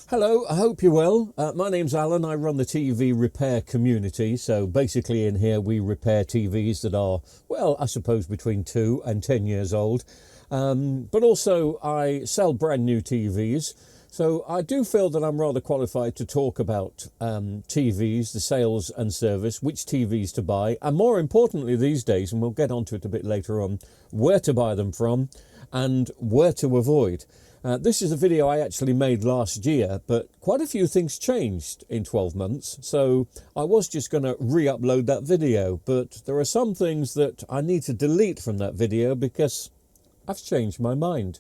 Hello, I hope you're well. My name's Alan. I run the TV repair community. So basically in here we repair TVs that are, well, I suppose between 2 and 10 years old. But also I sell brand new TVs. So I do feel that I'm rather qualified to talk about TVs, the sales and service, which TVs to buy, and more importantly these days, and we'll get onto it a bit later on, where to buy them from and where to avoid. This is a video I actually made last year, but quite a few things changed in 12 months, so I was just going to re-upload that video, but there are some things that I need to delete from that video because I've changed my mind,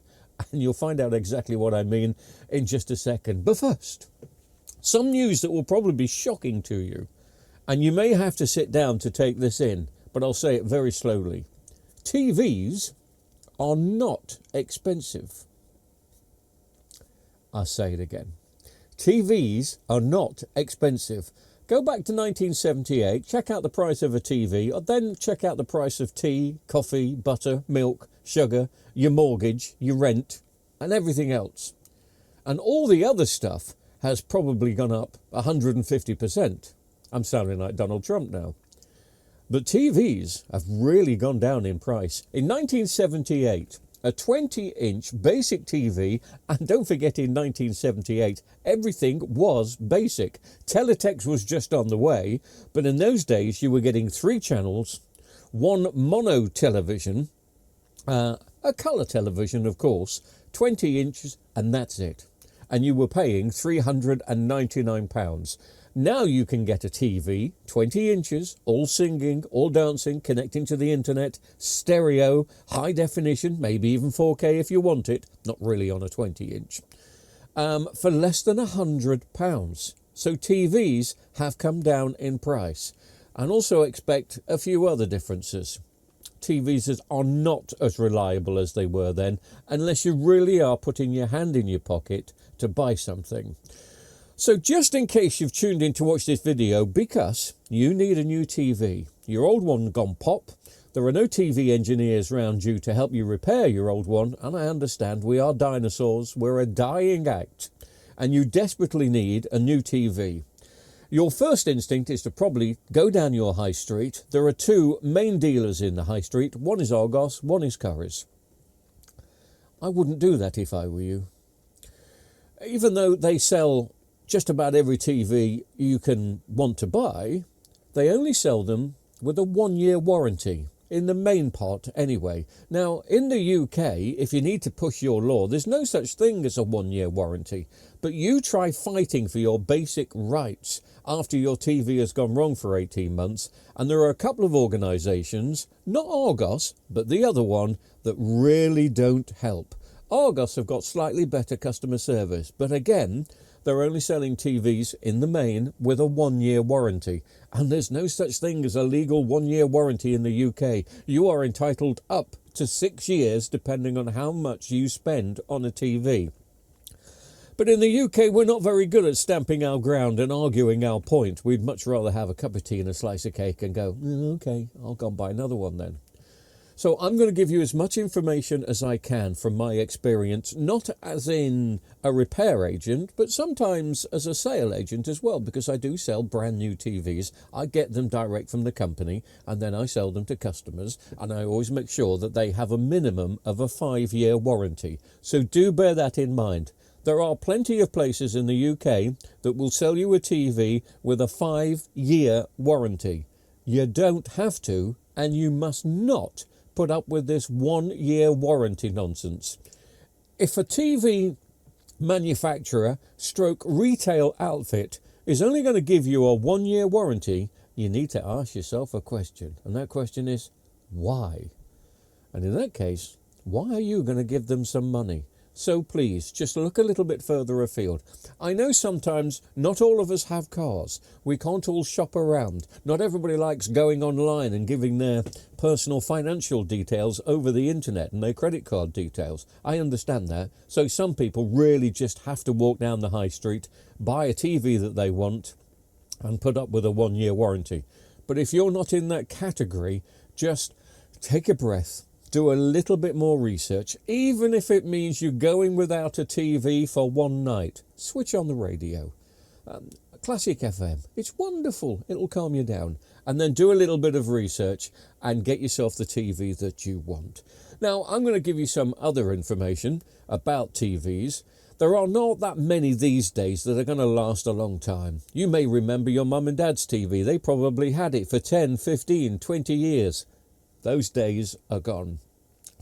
and you'll find out exactly what I mean in just a second. But first, some news that will probably be shocking to you, and you may have to sit down to take this in, but I'll say it very slowly. TVs are not expensive. I'll say it again. TVs are not expensive. Go back to 1978, check out the price of a TV, or then check out the price of tea, coffee, butter, milk, sugar, your mortgage, your rent, and everything else. And all the other stuff has probably gone up 150%. I'm sounding like Donald Trump now. But TVs have really gone down in price. In 1978, a 20-inch basic TV, and don't forget in 1978, everything was basic. Teletext was just on the way, but in those days you were getting 3 channels, 1 mono television, a colour television of course, 20 inches, and that's it. And you were paying £399. Now you can get a TV, 20 inches, all singing, all dancing, connecting to the internet, stereo, high definition, maybe even 4K if you want it, not really on a 20 inch, for less than £100. So TVs have come down in price. And also expect a few other differences. TVs are not as reliable as they were then, unless you really are putting your hand in your pocket to buy something. So just in case you've tuned in to watch this video because you need a new TV, your old one gone pop, there are no TV engineers around you to help you repair your old one, and I understand we are dinosaurs, we're a dying act, and you desperately need a new TV. Your first instinct is to probably go down your high street. There are 2 main dealers in the high street, one is Argos, one is Currys. I wouldn't do that if I were you. Even though they sell just about every TV you can want to buy, they only sell them with a 1-year warranty, in the main part anyway. Now, in the UK, if you need to push your law, there's no such thing as a 1-year warranty. But you try fighting for your basic rights after your TV has gone wrong for 18 months, and there are a couple of organisations, not Argos, but the other one, that really don't help. Argos have got slightly better customer service, but again, they're only selling TVs in the main with a 1-year warranty. And there's no such thing as a legal 1-year warranty in the UK. You are entitled up to 6 years depending on how much you spend on a TV. But in the UK, we're not very good at stamping our ground and arguing our point. We'd much rather have a cup of tea and a slice of cake and go, OK, I'll go and buy another one then. So I'm going to give you as much information as I can from my experience, not as in a repair agent, but sometimes as a sale agent as well, because I do sell brand new TVs. I get them direct from the company and then I sell them to customers, and I always make sure that they have a minimum of a 5-year warranty. So do bear that in mind. There are plenty of places in the UK that will sell you a TV with a 5-year warranty. You don't have to, and you must not put up with this 1-year warranty nonsense. If a TV manufacturer stroke retail outfit is only going to give you a 1-year warranty, you need to ask yourself a question, and that question is why? And in that case, why are you going to give them some money? So please, just look a little bit further afield. I know sometimes not all of us have cars. We can't all shop around. Not everybody likes going online and giving their personal financial details over the internet and their credit card details. I understand that. So some people really just have to walk down the high street, buy a TV that they want, and put up with a 1-year warranty. But if you're not in that category, just take a breath. do a little bit more research, even if it means you going without a TV for one night. Switch on the radio. Classic FM. It's wonderful. It'll calm you down. And then do a little bit of research and get yourself the TV that you want. Now, I'm going to give you some other information about TVs. There are not that many these days that are going to last a long time. You may remember your mum and dad's TV. They probably had it for 10, 15, 20 years. Those days are gone.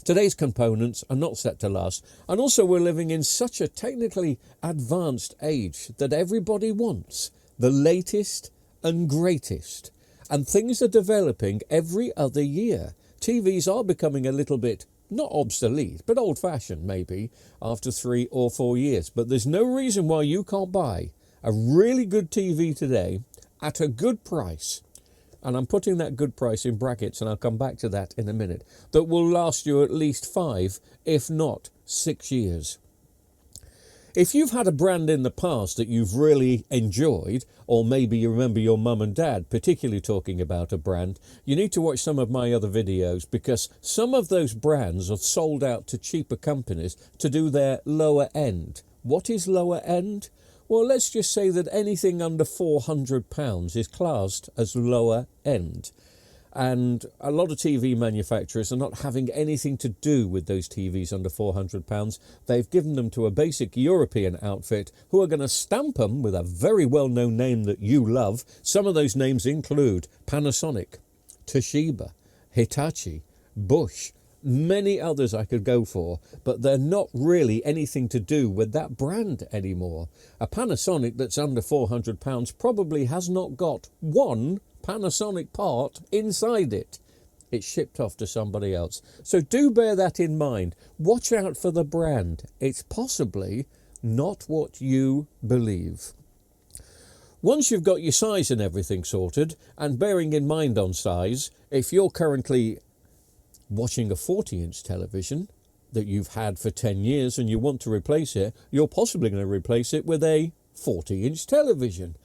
Today's components are not set to last. And also we're living in such a technically advanced age that everybody wants the latest and greatest. And things are developing every other year. TVs are becoming a little bit, not obsolete, but old-fashioned maybe, after 3 or 4 years. But there's no reason why you can't buy a really good TV today at a good price. And I'm putting that good price in brackets, and I'll come back to that in a minute, that will last you at least 5, if not 6 years. If you've had a brand in the past that you've really enjoyed, or maybe you remember your mum and dad particularly talking about a brand, you need to watch some of my other videos, because some of those brands have sold out to cheaper companies to do their lower end. What is lower end? Well, let's just say that anything under £400 is classed as lower end. And a lot of TV manufacturers are not having anything to do with those TVs under £400. They've given them to a basic European outfit who are going to stamp them with a very well-known name that you love. Some of those names include Panasonic, Toshiba, Hitachi, Bosch, many others I could go for, but they're not really anything to do with that brand anymore. A Panasonic that's under £400 probably has not got one Panasonic part inside it. It's shipped off to somebody else. So do bear that in mind. Watch out for the brand. It's possibly not what you believe. Once you've got your size and everything sorted, and bearing in mind on size, if you're currently watching a 40-inch television that you've had for 10 years and you want to replace it, you're possibly going to replace it with a 40-inch television.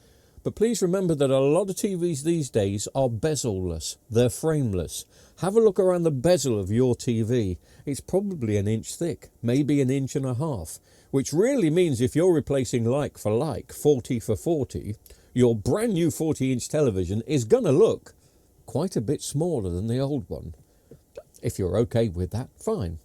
But please remember that a lot of TVs these days are bezel-less. They're frameless. Have a look around the bezel of your TV. It's probably an inch thick, maybe an inch and a half, which really means if you're replacing like for like, 40 for 40, your brand new 40-inch television is going to look quite a bit smaller than the old one. If you're okay with that, fine.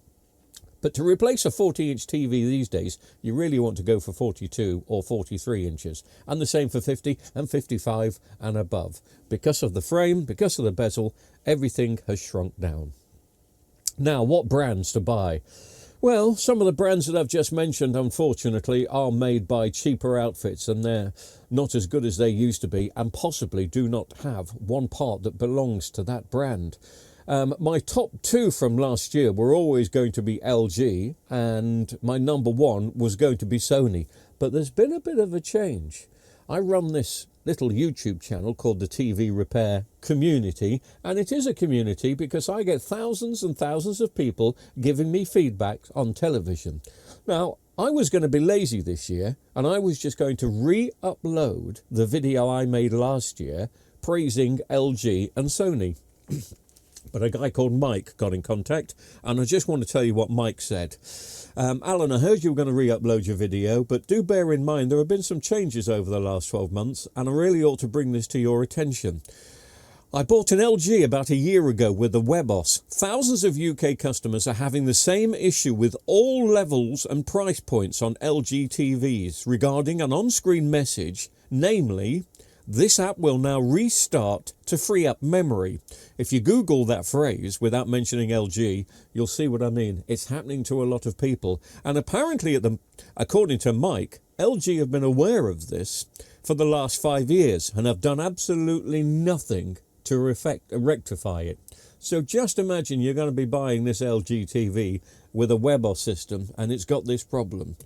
But to replace a 40-inch TV these days, you really want to go for 42 or 43 inches. And the same for 50 and 55 and above. Because of the frame, because of the bezel, everything has shrunk down. Now, what brands to buy? Well, some of the brands that I've just mentioned, unfortunately, are made by cheaper outfits, and they're not as good as they used to be, and possibly do not have one part that belongs to that brand. My top 2 from last year were always going to be LG, and my number 1 was going to be Sony. But there's been a bit of a change. I run this little YouTube channel called the TV Repair Community, and it is a community because I get thousands and thousands of people giving me feedback on television. Now, I was going to be lazy this year, and I was just going to re-upload the video I made last year praising LG and Sony. But a guy called Mike got in contact, and I just want to tell you what Mike said. Alan, I heard you were going to re-upload your video, but do bear in mind there have been some changes over the last 12 months, and I really ought to bring this to your attention. I bought an LG about a year ago with the WebOS. Thousands of UK customers are having the same issue with all levels and price points on LG TVs regarding an on-screen message, namely, this app will now restart to free up memory. If you Google that phrase without mentioning LG, you'll see what I mean. It's happening to a lot of people. And apparently, according to Mike, LG have been aware of this for the last 5 years and have done absolutely nothing to rectify it. So just imagine you're going to be buying this LG TV with a WebOS system and it's got this problem.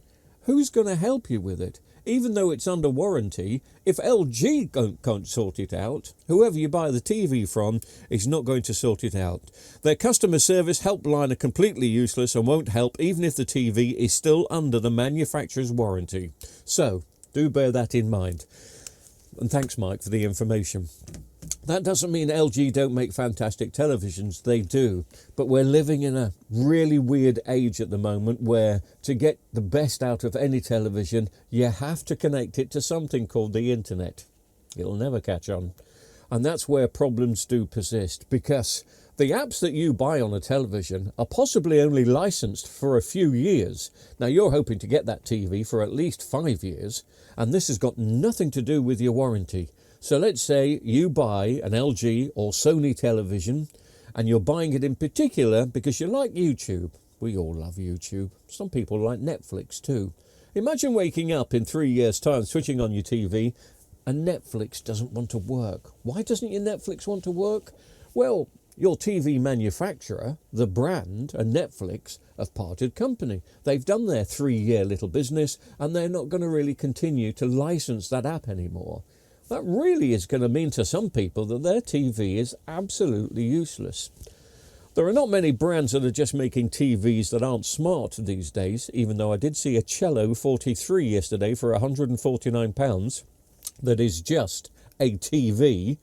Who's going to help you with it? Even though it's under warranty, if LG can't sort it out, whoever you buy the TV from is not going to sort it out. Their customer service helpline are completely useless and won't help even if the TV is still under the manufacturer's warranty. So, do bear that in mind. And thanks, Mike, for the information. That doesn't mean LG don't make fantastic televisions, they do. But we're living in a really weird age at the moment where to get the best out of any television, you have to connect it to something called the internet. It'll never catch on. And that's where problems do persist, because the apps that you buy on a television are possibly only licensed for a few years. Now, you're hoping to get that TV for at least 5 years, and this has got nothing to do with your warranty. So let's say you buy an LG or Sony television, and you're buying it in particular because you like YouTube. We all love YouTube. Some people like Netflix too. Imagine waking up in 3 years' time, switching on your TV, and Netflix doesn't want to work. Why doesn't your Netflix want to work? Well, your TV manufacturer, the brand, and Netflix have parted company. They've done their 3-year little business, and they're not going to really continue to license that app anymore. That really is going to mean to some people that their TV is absolutely useless. There are not many brands that are just making TVs that aren't smart these days, even though I did see a Cello 43 yesterday for £149 that is just a TV.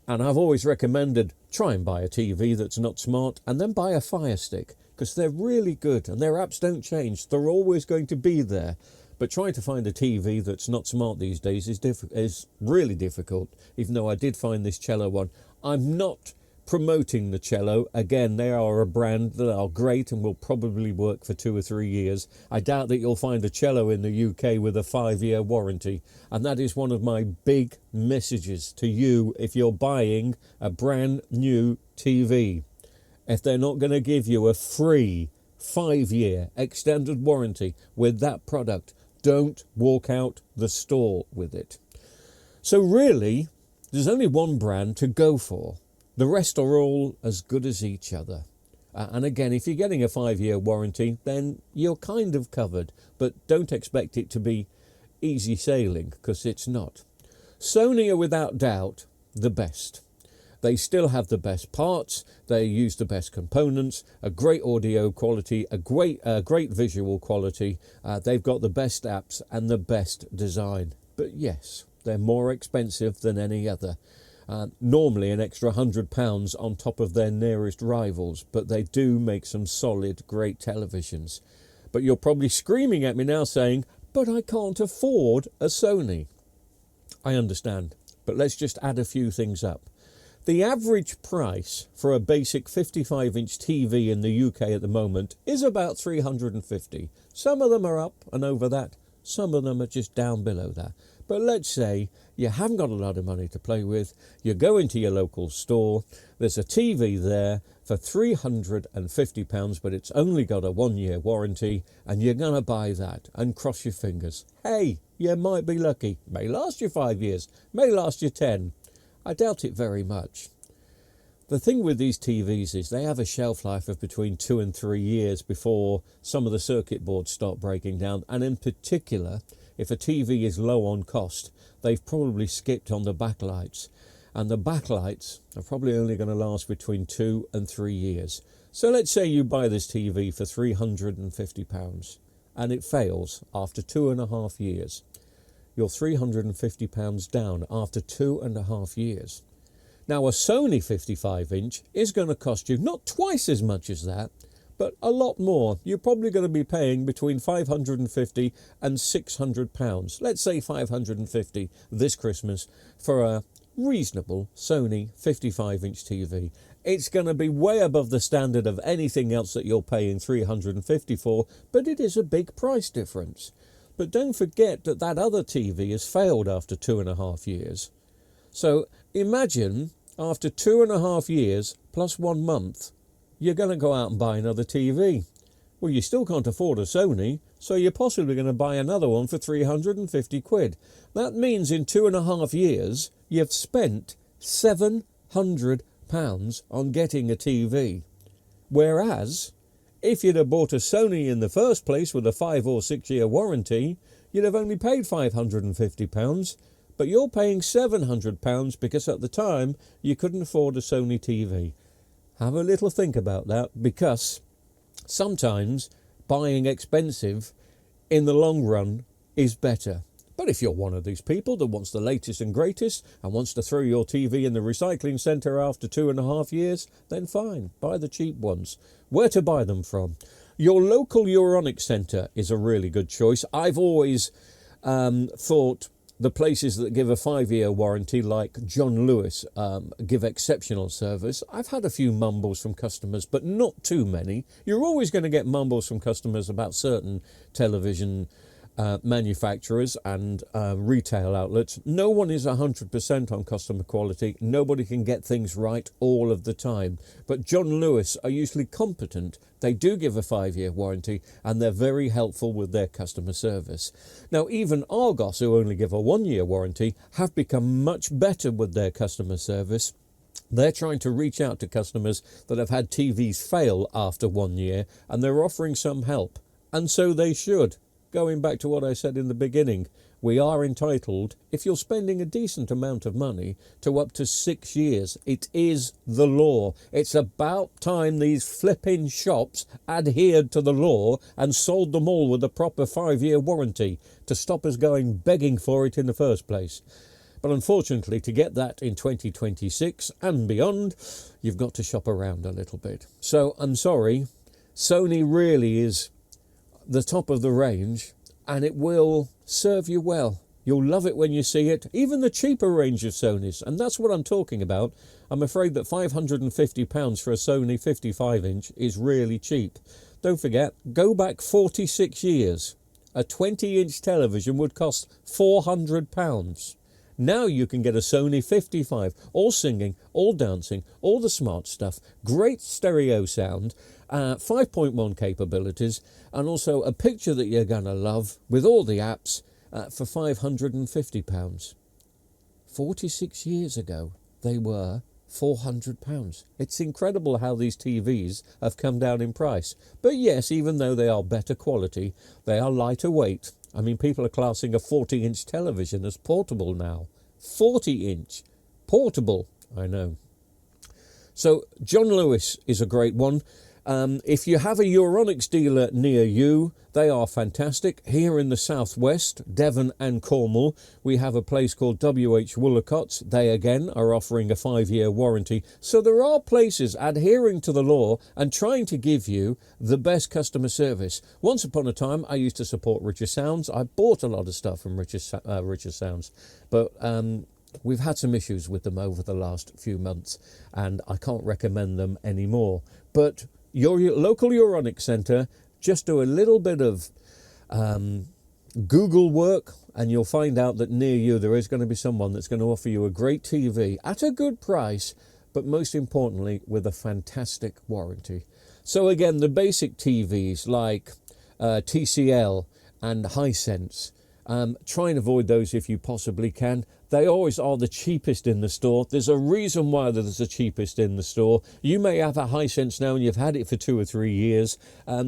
And I've always recommended try and buy a TV that's not smart and then buy a Fire Stick, because they're really good and their apps don't change. They're always going to be there. But trying to find a TV that's not smart these days is really difficult, even though I did find this Cello one. I'm not promoting the Cello. Again, they are a brand that are great and will probably work for 2 or 3 years. I doubt that you'll find a Cello in the UK with a 5-year warranty. And that is one of my big messages to you if you're buying a brand new TV. If they're not going to give you a free 5-year extended warranty with that product, don't walk out the store with it. So really, there's only one brand to go for. The rest are all as good as each other. And again, if you're getting a 5-year warranty, then you're kind of covered. But don't expect it to be easy sailing, because it's not. Sony are without doubt the best. They still have the best parts, they use the best components, a great audio quality, a great visual quality. They've got the best apps and the best design. But yes, they're more expensive than any other. Normally an extra £100 on top of their nearest rivals, but they do make some solid, great televisions. But you're probably screaming at me now saying, but I can't afford a Sony. I understand, but let's just add a few things up. The average price for a basic 55-inch TV in the UK at the moment is about $350. Some of them are up and over that. Some of them are just down below that. But let's say you haven't got a lot of money to play with. You go into your local store. There's a TV there for £350, but it's only got a 1-year warranty, and you're going to buy that and cross your fingers. Hey, you might be lucky. May last you 5 years. May last you 10. I doubt it very much. The thing with these TVs is they have a shelf life of between 2 and 3 years before some of the circuit boards start breaking down. And in particular, if a TV is low on cost, they've probably skipped on the backlights. And the backlights are probably only going to last between 2 and 3 years. So let's say you buy this TV for £350 and it fails after 2.5 years. You're £350 down after 2.5 years. Now, a Sony 55-inch is going to cost you not twice as much as that, but a lot more. You're probably going to be paying between £550 and £600. Let's say £550 this Christmas for a reasonable Sony 55-inch TV. It's going to be way above the standard of anything else that you're paying £350 for, but it is a big price difference. But don't forget that that other TV has failed after 2.5 years. So imagine after 2.5 years plus 1 month, you're going to go out and buy another TV. Well, you still can't afford a Sony, so you're possibly going to buy another one for £350. That means in 2.5 years, you've spent £700 on getting a TV. Whereas, if you'd have bought a Sony in the first place with a 5 or 6 year warranty, you'd have only paid £550, but you're paying £700 because at the time you couldn't afford a Sony TV. Have a little think about that, because sometimes buying expensive in the long run is better. But if you're one of these people that wants the latest and greatest and wants to throw your TV in the recycling centre after 2.5 years, then fine, buy the cheap ones. Where to buy them from? Your local Euronics centre is a really good choice. I've always thought the places that give a 5-year warranty, like John Lewis, give exceptional service. I've had a few mumbles from customers, but not too many. You're always going to get mumbles from customers about certain television manufacturers and retail outlets. No one is 100% on customer quality. Nobody can get things right all of the time. But John Lewis are usually competent. They do give a 5-year warranty and they're very helpful with their customer service. Now, even Argos, who only give a 1-year warranty, have become much better with their customer service. They're trying to reach out to customers that have had TVs fail after 1 year, and they're offering some help. And so they should. Going back to what I said in the beginning, we are entitled, if you're spending a decent amount of money, to up to 6 years. It is the law. It's about time these flipping shops adhered to the law and sold them all with a proper 5-year warranty to stop us going begging for it in the first place. But unfortunately, to get that in 2026 and beyond, you've got to shop around a little bit. So I'm sorry, Sony really is the top of the range, and it will serve you well. You'll love it when you see it, even the cheaper range of Sonys, and that's what I'm talking about. I'm afraid that £550 for a Sony 55-inch is really cheap. Don't forget, go back 46 years. A 20-inch television would cost £400. Now you can get a Sony 55, all singing, all dancing, all the smart stuff, great stereo sound, 5.1 capabilities, and also a picture that you're going to love with all the apps for £550. 46 years ago, they were £400. It's incredible how these TVs have come down in price. But yes, even though they are better quality, they are lighter weight. I mean, people are classing a 40-inch television as portable now. 40-inch. Portable, I know. So John Lewis is a great one. If you have a Euronics dealer near you, they are fantastic. Here in the southwest, Devon and Cornwall, we have a place called W.H. Woolacotts. They again are offering a 5-year warranty. So there are places adhering to the law and trying to give you the best customer service. Once upon a time, I used to support Richer Sounds. I bought a lot of stuff from Richer Sounds, but we've had some issues with them over the last few months, and I can't recommend them anymore. But your local Euronics centre, just do a little bit of Google work and you'll find out that near you there is going to be someone that's going to offer you a great TV at a good price, but most importantly with a fantastic warranty. So again, the basic TVs like TCL and Hisense, try and avoid those if you possibly can. They always are the cheapest in the store. There's a reason why they're the cheapest in the store. You may have a Hisense now and you've had it for 2 or 3 years.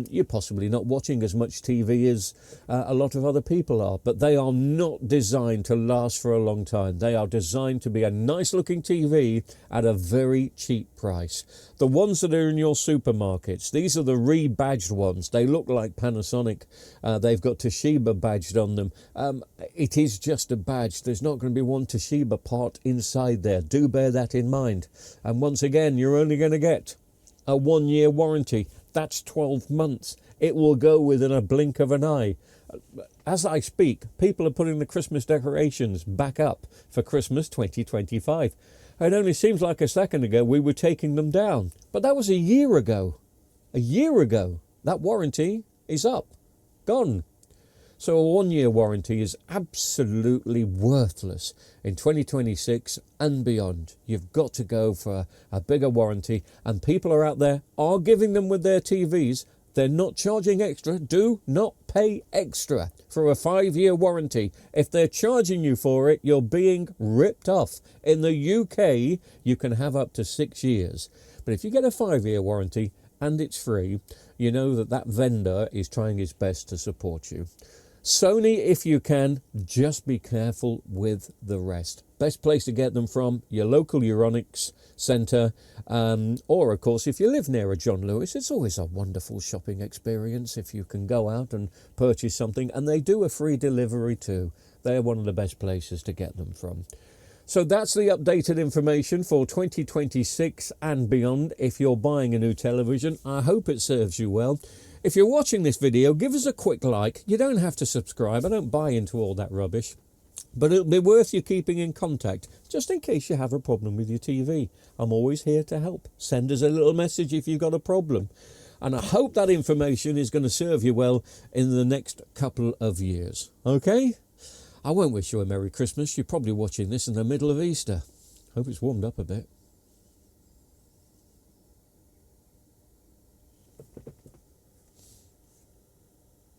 You're possibly not watching as much TV as a lot of other people are, but they are not designed to last for a long time. They are designed to be a nice looking TV at a very cheap price. The ones that are in your supermarkets, these are the rebadged ones. They look like Panasonic. They've got Toshiba badged on them. It is just a badge. There's not going to be one Toshiba part inside there. Do bear that in mind. And once again, you're only going to get a 1-year warranty. That's 12 months. It will go within a blink of an eye. As I speak, people are putting the Christmas decorations back up for Christmas 2025. It only seems like a second ago we were taking them down. But that was a year ago. A year ago. That warranty is up. Gone. So a 1-year warranty is absolutely worthless in 2026 and beyond. You've got to go for a bigger warranty, and people are out there are giving them with their TVs. They're not charging extra. Do not pay extra for a 5-year warranty. If they're charging you for it, you're being ripped off. In the UK, you can have up to 6 years. But if you get a 5-year warranty and it's free, you know that that vendor is trying his best to support you. Sony, if you can, just be careful with the rest. Best place to get them from, your local Euronics centre, or of course if you live near a John Lewis, it's always a wonderful shopping experience if you can go out and purchase something, and they do a free delivery too. They're one of the best places to get them from. So that's the updated information for 2026 and beyond. If you're buying a new television, I hope it serves you well. If you're watching this video, give us a quick like. You don't have to subscribe. I don't buy into all that rubbish. But it'll be worth you keeping in contact, just in case you have a problem with your TV. I'm always here to help. Send us a little message if you've got a problem. And I hope that information is going to serve you well in the next couple of years. Okay? I won't wish you a Merry Christmas. You're probably watching this in the middle of Easter. Hope it's warmed up a bit.